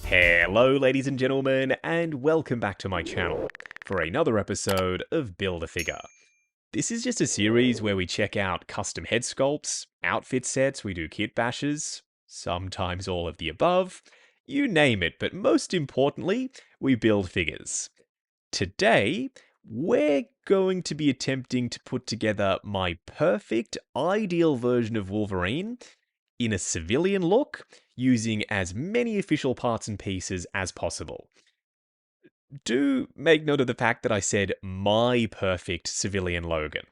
Hello ladies and gentlemen, and welcome back to my channel for another episode of Build-A-Figure. This is just a series where we check out custom head sculpts, outfit sets, we do kit bashes, sometimes all of the above, you name it, but most importantly, we build figures. Today, we're going to be attempting to put together my perfect, ideal version of Wolverine in a civilian look, using as many official parts and pieces as possible. Do make note of the fact that I said my perfect civilian Logan.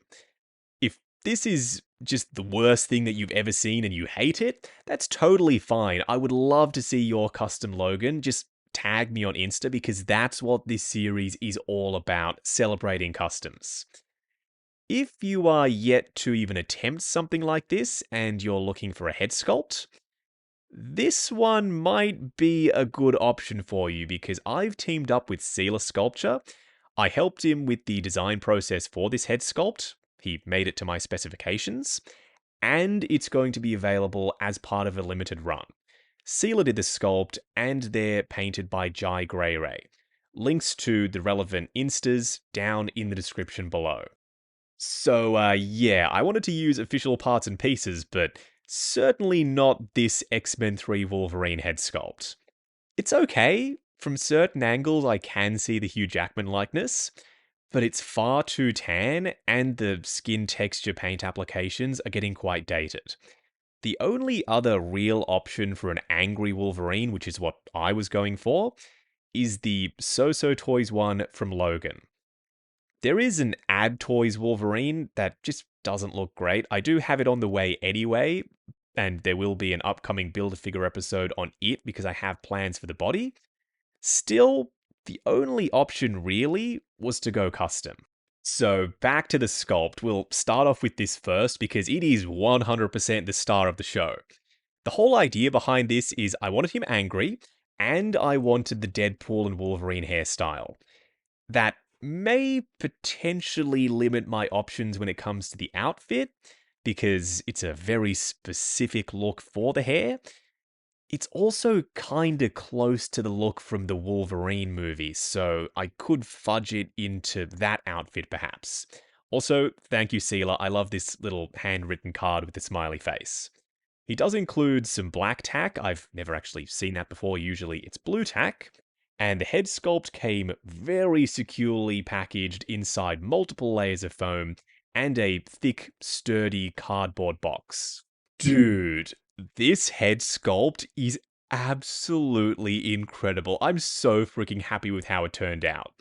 If this is just the worst thing that you've ever seen and you hate it, that's totally fine. I would love to see your custom Logan. Just tag me on Insta because that's what this series is all about, celebrating customs. If you are yet to even attempt something like this and you're looking for a head sculpt, this one might be a good option for you because I've teamed up with Sealer Sculpture. I helped him with the design process for this head sculpt. He made it to my specifications, and it's going to be available as part of a limited run. Sealer did the sculpt, and they're painted by Jai Grey Ray. Links to the relevant instas down in the description below. So, yeah, I wanted to use official parts and pieces, but certainly not this X-Men 3 Wolverine head sculpt. It's okay. From certain angles, I can see the Hugh Jackman likeness, but it's far too tan, and the skin texture paint applications are getting quite dated. The only other real option for an angry Wolverine, which is what I was going for, is the So-So Toys one from Logan. There is an Ad Toys Wolverine that just doesn't look great. I do have it on the way anyway, and there will be an upcoming Build-A-Figure episode on it because I have plans for the body. Still, the only option really was to go custom. So back to the sculpt. We'll start off with this first because it is 100% the star of the show. The whole idea behind this is I wanted him angry, and I wanted the Deadpool and Wolverine hairstyle. That may potentially limit my options when it comes to the outfit, because it's a very specific look for the hair. It's also kinda close to the look from the Wolverine movies, so I could fudge it into that outfit perhaps. Also, thank you Sealer, I love this little handwritten card with the smiley face. He does include some black tack. I've never actually seen that before. Usually it's blue tack. And the head sculpt came very securely packaged inside multiple layers of foam and a thick, sturdy cardboard box. Dude, this head sculpt is absolutely incredible. I'm so freaking happy with how it turned out.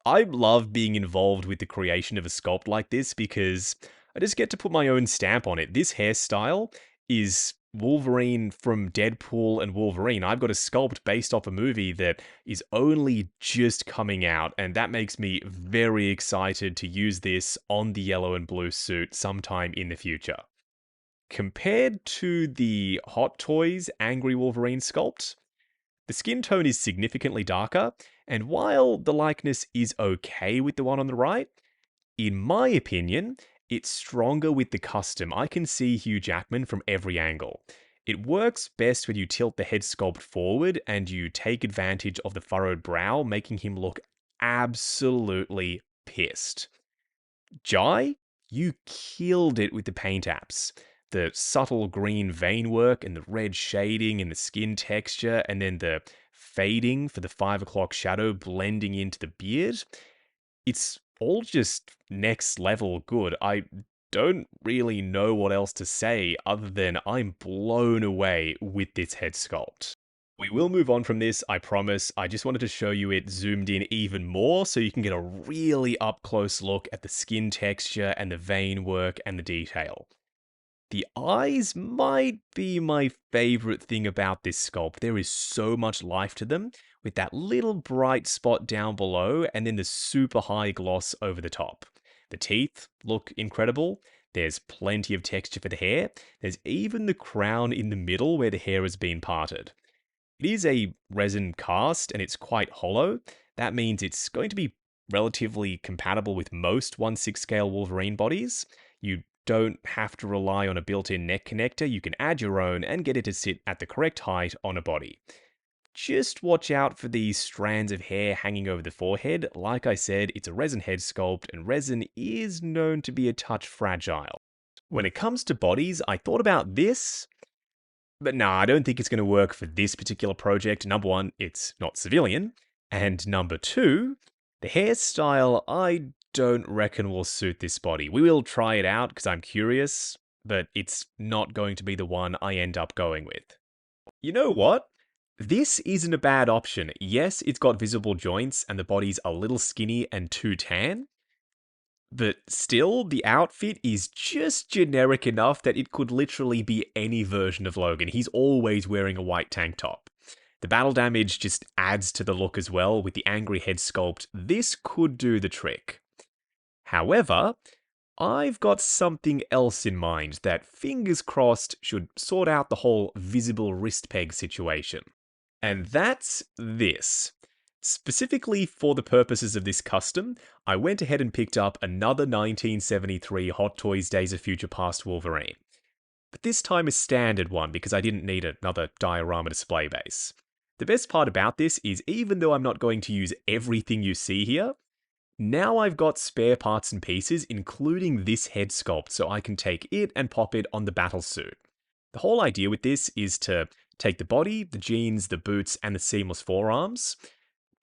I love being involved with the creation of a sculpt like this because I just get to put my own stamp on it. This hairstyle is Wolverine from Deadpool and Wolverine. I've got a sculpt based off a movie that is only just coming out, and that makes me very excited to use this on the yellow and blue suit sometime in the future. Compared to the Hot Toys Angry Wolverine sculpt, the skin tone is significantly darker, and while the likeness is okay with the one on the right, in my opinion, it's stronger with the custom. I can see Hugh Jackman from every angle. It works best when you tilt the head sculpt forward and you take advantage of the furrowed brow, making him look absolutely pissed. Jai, you killed it with the paint apps. The subtle green vein work and the red shading and the skin texture, and then the fading for the 5 o'clock shadow blending into the beard. It's all just next level good. I don't really know what else to say other than I'm blown away with this head sculpt. We will move on from this, I promise. I just wanted to show you it zoomed in even more so you can get a really up close look at the skin texture and the vein work and the detail. The eyes might be my favorite thing about this sculpt. There is so much life to them, with that little bright spot down below and then the super high gloss over the top. The teeth look incredible. There's plenty of texture for the hair. There's even the crown in the middle where the hair has been parted. It is a resin cast and it's quite hollow. That means it's going to be relatively compatible with most 1/6 scale Wolverine bodies. You don't have to rely on a built-in neck connector. You can add your own and get it to sit at the correct height on a body. Just watch out for these strands of hair hanging over the forehead. Like I said, it's a resin head sculpt, and resin is known to be a touch fragile. When it comes to bodies, I thought about this, but nah, I don't think it's going to work for this particular project. Number one, it's not civilian. And number two, the hairstyle I don't reckon will suit this body. We will try it out because I'm curious, but it's not going to be the one I end up going with. You know what? This isn't a bad option. Yes, it's got visible joints and the body's a little skinny and too tan, but still, the outfit is just generic enough that it could literally be any version of Logan. He's always wearing a white tank top. The battle damage just adds to the look as well. With the angry head sculpt, this could do the trick. However, I've got something else in mind that, fingers crossed, should sort out the whole visible wrist peg situation. And that's this. Specifically for the purposes of this custom, I went ahead and picked up another 1973 Hot Toys Days of Future Past Wolverine. But this time a standard one because I didn't need another diorama display base. The best part about this is even though I'm not going to use everything you see here, now I've got spare parts and pieces including this head sculpt so I can take it and pop it on the battle suit. The whole idea with this is to take the body, the jeans, the boots, and the seamless forearms,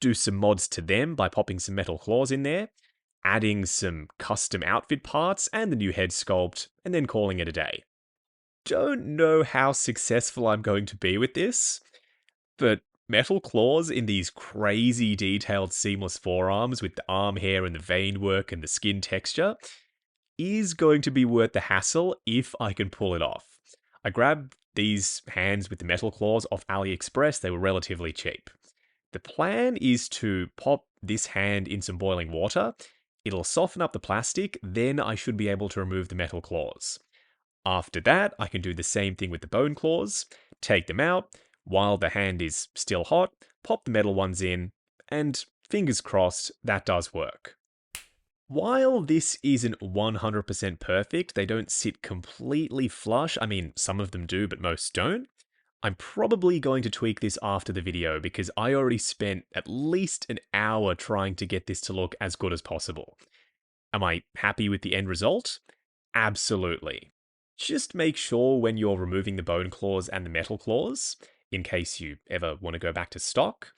do some mods to them by popping some metal claws in there, adding some custom outfit parts and the new head sculpt, and then calling it a day. Don't know how successful I'm going to be with this, but metal claws in these crazy detailed seamless forearms with the arm hair and the vein work and the skin texture is going to be worth the hassle if I can pull it off. I grabbed these hands with the metal claws off AliExpress. They were relatively cheap. The plan is to pop this hand in some boiling water. It'll soften up the plastic, then I should be able to remove the metal claws. After that, I can do the same thing with the bone claws, take them out, while the hand is still hot, pop the metal ones in, and fingers crossed, that does work. While this isn't 100% perfect, they don't sit completely flush. I mean, some of them do, but most don't. I'm probably going to tweak this after the video because I already spent at least an hour trying to get this to look as good as possible. Am I happy with the end result? Absolutely. Just make sure when you're removing the bone claws and the metal claws, in case you ever want to go back to stock,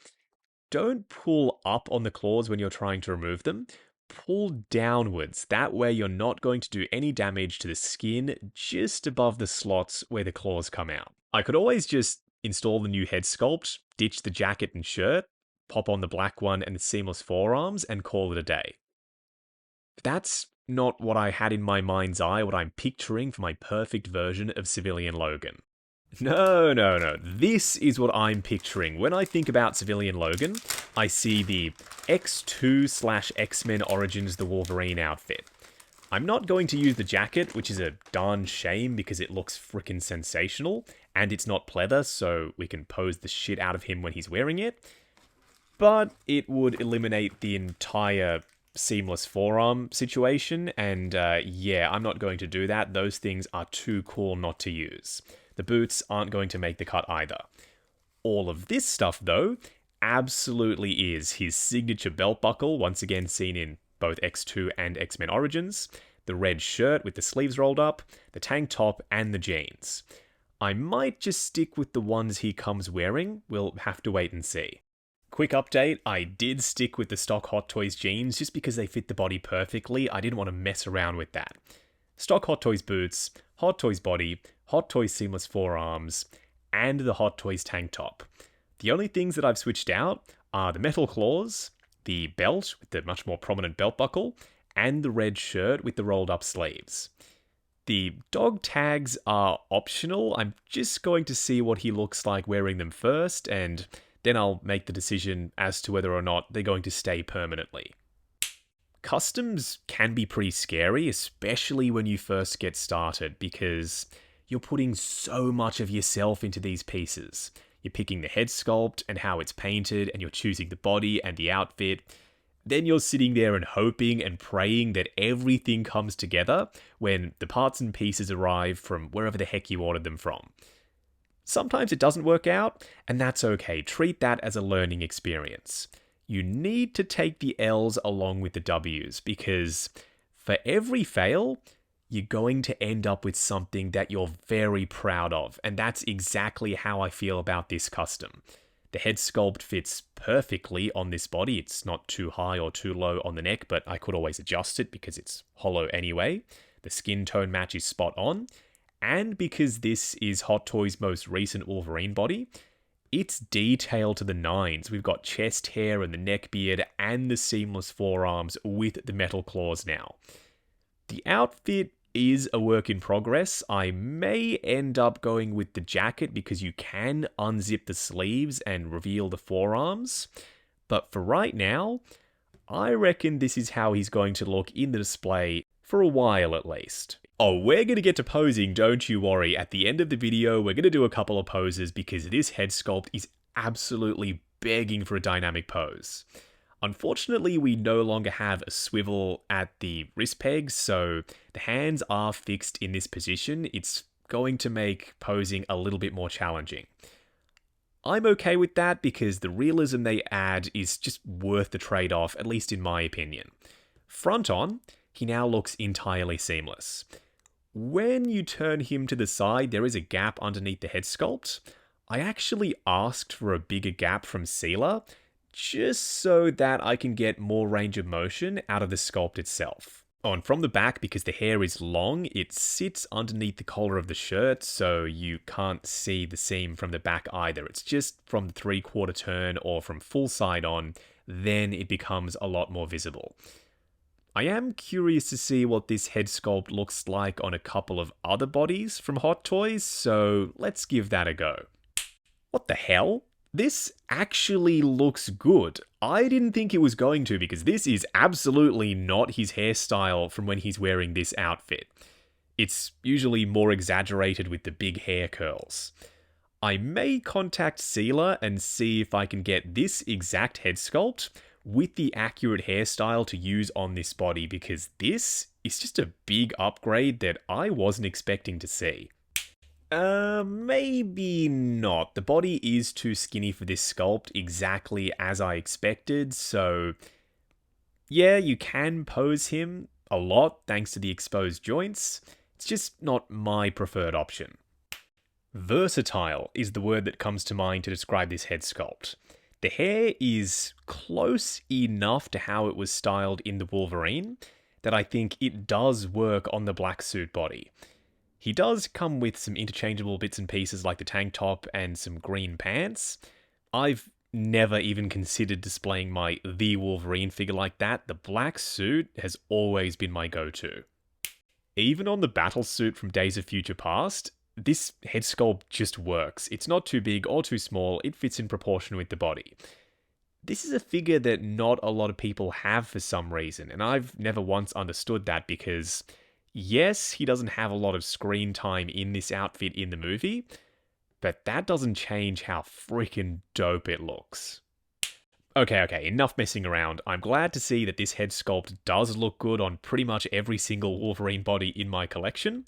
don't pull up on the claws when you're trying to remove them. Pull downwards. That way you're not going to do any damage to the skin just above the slots where the claws come out. I could always just install the new head sculpt, ditch the jacket and shirt, pop on the black one and the seamless forearms, and call it a day. But that's not what I had in my mind's eye, what I'm picturing for my perfect version of civilian Logan. No. This is what I'm picturing. When I think about civilian Logan, I see the X2/X-Men Origins The Wolverine outfit. I'm not going to use the jacket, which is a darn shame because it looks frickin' sensational, and it's not pleather, so we can pose the shit out of him when he's wearing it. But it would eliminate the entire seamless forearm situation, and yeah, I'm not going to do that. Those things are too cool not to use. The boots aren't going to make the cut either. All of this stuff, though, absolutely is his signature belt buckle, once again seen in both X2 and X-Men Origins, the red shirt with the sleeves rolled up, the tank top, and the jeans. I might just stick with the ones he comes wearing. We'll have to wait and see. Quick update, I did stick with the stock Hot Toys jeans just because they fit the body perfectly. I didn't want to mess around with that. Stock Hot Toys boots, Hot Toys body, Hot Toys seamless forearms, and the Hot Toys tank top. The only things that I've switched out are the metal claws, the belt with the much more prominent belt buckle, and the red shirt with the rolled up sleeves. The dog tags are optional. I'm just going to see what he looks like wearing them first, and then I'll make the decision as to whether or not they're going to stay permanently. Customs can be pretty scary, especially when you first get started, because you're putting so much of yourself into these pieces. You're picking the head sculpt and how it's painted, and you're choosing the body and the outfit. Then you're sitting there and hoping and praying that everything comes together when the parts and pieces arrive from wherever the heck you ordered them from. Sometimes it doesn't work out, and that's okay. Treat that as a learning experience. You need to take the L's along with the W's, because for every fail, you're going to end up with something that you're very proud of, and that's exactly how I feel about this custom. The head sculpt fits perfectly on this body. It's not too high or too low on the neck, but I could always adjust it because it's hollow anyway. The skin tone match is spot on, and because this is Hot Toys' most recent Wolverine body, it's detailed to the nines. We've got chest hair and the neck beard and the seamless forearms with the metal claws now. The outfit is a work in progress. I may end up going with the jacket because you can unzip the sleeves and reveal the forearms. But for right now, I reckon this is how he's going to look in the display for a while at least. Oh, we're going to get to posing, don't you worry. At the end of the video, we're going to do a couple of poses because this head sculpt is absolutely begging for a dynamic pose. Unfortunately, we no longer have a swivel at the wrist pegs, so the hands are fixed in this position. It's going to make posing a little bit more challenging. I'm okay with that because the realism they add is just worth the trade-off, at least in my opinion. Front on, he now looks entirely seamless. When you turn him to the side, there is a gap underneath the head sculpt. I actually asked for a bigger gap from Sealer, just so that I can get more range of motion out of the sculpt itself. Oh, and from the back, because the hair is long, it sits underneath the collar of the shirt, so you can't see the seam from the back either. It's just from the 3/4 turn or from full side on, then it becomes a lot more visible. I am curious to see what this head sculpt looks like on a couple of other bodies from Hot Toys, so let's give that a go. What the hell? This actually looks good. I didn't think it was going to because this is absolutely not his hairstyle from when he's wearing this outfit. It's usually more exaggerated with the big hair curls. I may contact Sealer and see if I can get this exact head sculpt with the accurate hairstyle to use on this body because this is just a big upgrade that I wasn't expecting to see. Maybe not. The body is too skinny for this sculpt exactly as I expected, so yeah, you can pose him a lot thanks to the exposed joints. It's just not my preferred option. Versatile is the word that comes to mind to describe this head sculpt. The hair is close enough to how it was styled in the Wolverine that I think it does work on the black suit body. He does come with some interchangeable bits and pieces like the tank top and some green pants. I've never even considered displaying my The Wolverine figure like that. The black suit has always been my go-to. Even on the battle suit from Days of Future Past, this head sculpt just works. It's not too big or too small, it fits in proportion with the body. This is a figure that not a lot of people have for some reason, and I've never once understood that because yes, he doesn't have a lot of screen time in this outfit in the movie, but that doesn't change how freaking dope it looks. Okay, enough messing around. I'm glad to see that this head sculpt does look good on pretty much every single Wolverine body in my collection,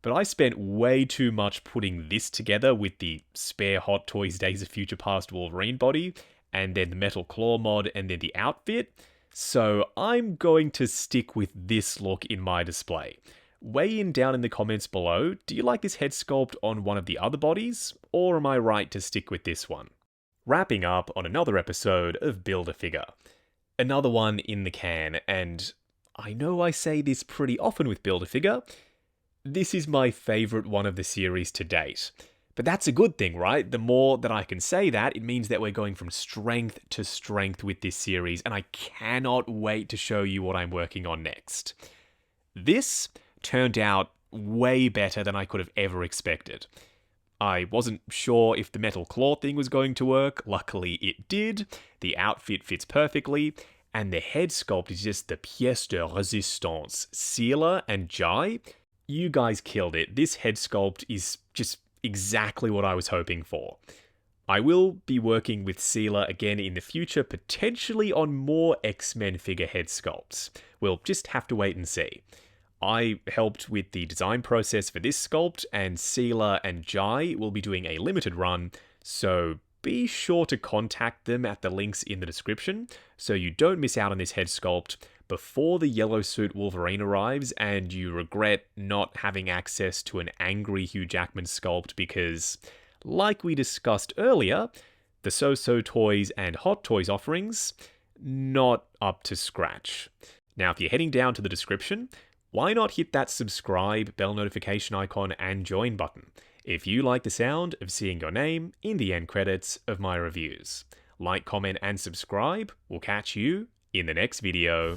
but I spent way too much putting this together with the spare Hot Toys Days of Future Past Wolverine body, and then the metal claw mod, and then the outfit. So I'm going to stick with this look in my display. Weigh in down in the comments below, do you like this head sculpt on one of the other bodies, or am I right to stick with this one? Wrapping up on another episode of Build-A-Figure. Another one in the can, and I know I say this pretty often with Build-A-Figure, this is my favourite one of the series to date. But that's a good thing, right? The more that I can say that, it means that we're going from strength to strength with this series, and I cannot wait to show you what I'm working on next. This turned out way better than I could have ever expected. I wasn't sure if the metal claw thing was going to work. Luckily, it did. The outfit fits perfectly, and the head sculpt is just the pièce de résistance. Sealer and Jai, you guys killed it. This head sculpt is just exactly what I was hoping for. I will be working with Sealer again in the future, potentially on more X-Men figure head sculpts. We'll just have to wait and see. I helped with the design process for this sculpt, and Seela and Jai will be doing a limited run, so be sure to contact them at the links in the description so you don't miss out on this head sculpt before the yellow suit Wolverine arrives and you regret not having access to an angry Hugh Jackman sculpt because, like we discussed earlier, the So-So Toys and Hot Toys offerings, not up to scratch. Now, if you're heading down to the description, why not hit that subscribe, bell notification icon, and join button if you like the sound of seeing your name in the end credits of my reviews. Like, comment, and subscribe. We'll catch you in the next video.